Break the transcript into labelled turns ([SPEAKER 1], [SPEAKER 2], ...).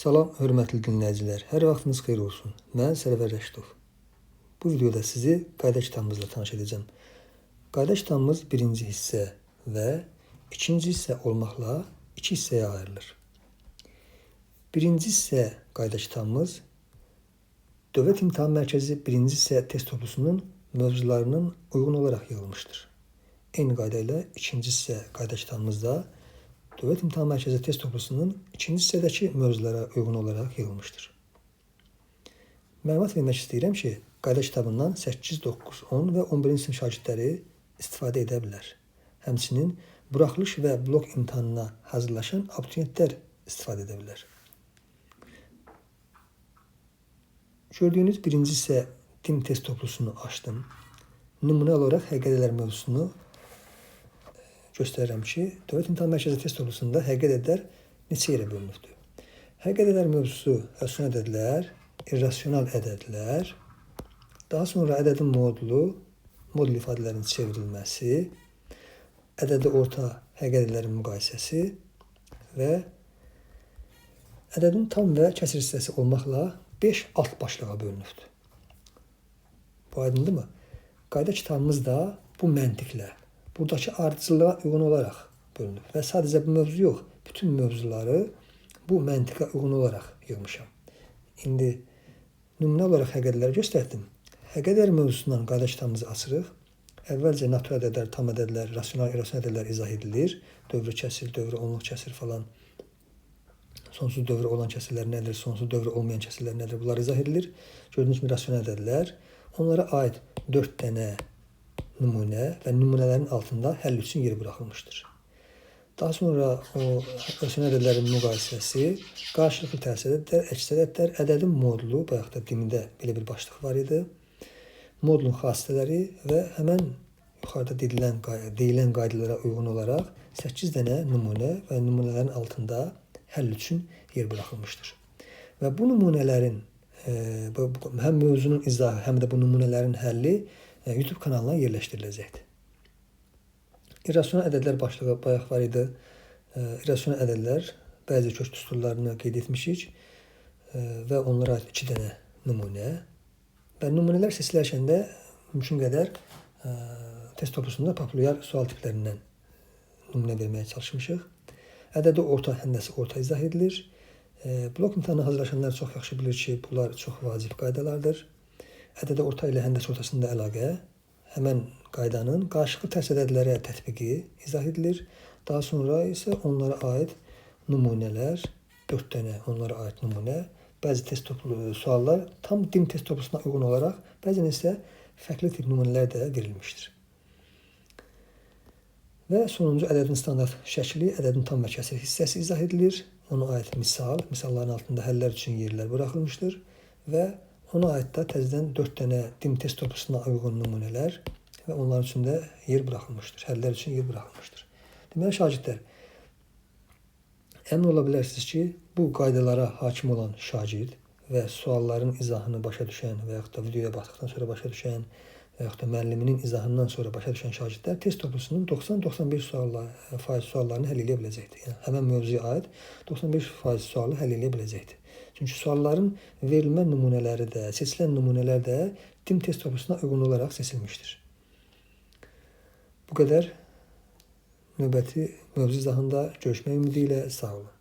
[SPEAKER 1] Salam, hörmətli dinləyicilər. Hər vaxtınız xeyir olsun. Mən Sərvər Rəşidov. Bu videoda sizi qayda kitabımızla tanış edəcəm. Qayda kitabımız birinci hissə və ikinci hissə olmaqla iki hissəyə ayrılır. Birinci hissə qayda kitabımız Dövlət İmtahan Mərkəzi birinci hissə test toplusunun mövzularının uyğun olaraq yığılmışdır. Eyni qayda ilə ikinci hissə qayda kitabımızda Dövlət İmtahan Mərkəzi test toplusunun ikinci hissədəki mövzulara uyğun olaraq yığılmışdır. Məlumat vermək istəyirəm ki, qayda kitabından 8, 9, 10 və 11-ci sinif şagirdləri istifadə edə bilər. Həmçinin buraxılış və blok imtahanına hazırlaşan abituriyentlər istifadə edə bilər. Gördüyünüz birinci hissə din test toplusunu açdım. Nümunə olaraq həqiqətlər mövzusunu göstərirəm ki, Dövlət İmtahan Mərkəzi test toplusunda həqiqətlər neçə yerə bölünübdür. Həqiqətlər mövzusu rasional ədədlər, irrasional ədədlər, daha sonra ədədin modul ifadələrinin çevrilməsi, ədədi orta həqiqətlərin müqayisəsi və ədədin tam və kəsr hissəsi olmaqla 5 alt başlığa bölünübdür. Bu aydındırmı? Qayda kitabımız da bu məntiqlə, buradakı ardıcılığa uyğun olaraq bölünür. Və sadəcə bu mövzu yox, bütün mövzuları bu məntiqə uyğun olaraq yığmışam. İndi nümunə olaraq həqiqətləri göstərdim. Həqiqətlər mövzusundan qayda kitabımızı açırıq. Əvvəlcə natural ədədlər, tam ədədlər, rasional, irrasional ədədlər izah edilir. Dövrü kəsir, dövrü onluq kəsir falan. Sonsuz dövrü olan kəsirlər nədir, sonsuz dövrü olmayan kəsirlər nədir? Bunlar izah edilir. Gördüyünüz kimi rasional ədədlər. Onlara aid 4 dənə nümunə və nümunələrin altında həll üçün yer buraxılmışdır. Daha sonra o rasional ədədlərin müqayisəsi, qarşılıqlı tərs ədədlər, əks ədədlər, ədədin modulu, bayaq da dimində belə bir başlıq var idi. Modulun xassələri və həmən yuxarıda deyilən qaydalara uyğun olaraq 8 dənə nümunə və nümunələrin altında həll üçün yer buraxılmışdır. Və bu nümunələrin, həm mövzunun izahı, həm də bu nümunələrin həlli YouTube kanalına yerləşdiriləcəkdir. İrrasional ədədlər başlığı bayaq var idi. İrrasional ədədlər bəzi kök düsturlarını qeyd etmişik və onlara aid 2 dənə nümunə və nümunələr seçilərkən də mümkün qədər test toplusunda populyar sual tiplərindən nümunə verməyə çalışmışıq. Ədədi orta, həndəsi orta izah edilir. Blok imtahanına hazırlaşanlar çox yaxşı bilir ki, bunlar çox vacib qaydalardır. Ədədi orta ilə həndəsi ortasında əlaqə, həmən qaydanın qarşılıqlı tərs ədədlərə tətbiqi izah edilir. Daha sonra isə onlara aid nümunələr, 4 dənə onlara aid nümunə, bəzi test suallar tam din test toplusuna uyğun olaraq, bəzən isə fərqli tip nümunələr də verilmişdir. Və sonuncu ədədin standart şəkli, ədədin tam və kəsr hissəsi izah edilir. Ona aid misalların altında həllər üçün yerlər buraxılmışdır və ona aid da təzədən 4 dənə din test toplusuna uyğun nümunələr və onlar üçün də yer buraxılmışdır. Həllər üçün yer buraxılmışdır. Deməli, şagirdlər, əmin ola bilərsiniz ki, bu qaydalara hakim olan şagird və sualların izahını başa düşən və yaxud da videoya baxdıqdan sonra başa düşən və yaxud da müəlliminin izahından sonra başa düşən şagirdlər test toplusunun 90-95% suallarını həll edə biləcəkdir. Yəni, həmən mövzuya aid 95% sualı həll edə biləcəkdir. Çünki sualların verilmə nümunələri də, seçilən nümunələr də din test toplusuna uyğun olaraq seçilmişdir. Bu qədər. Növbəti mövzu izahında görüşmək ümidi ilə sağ olun.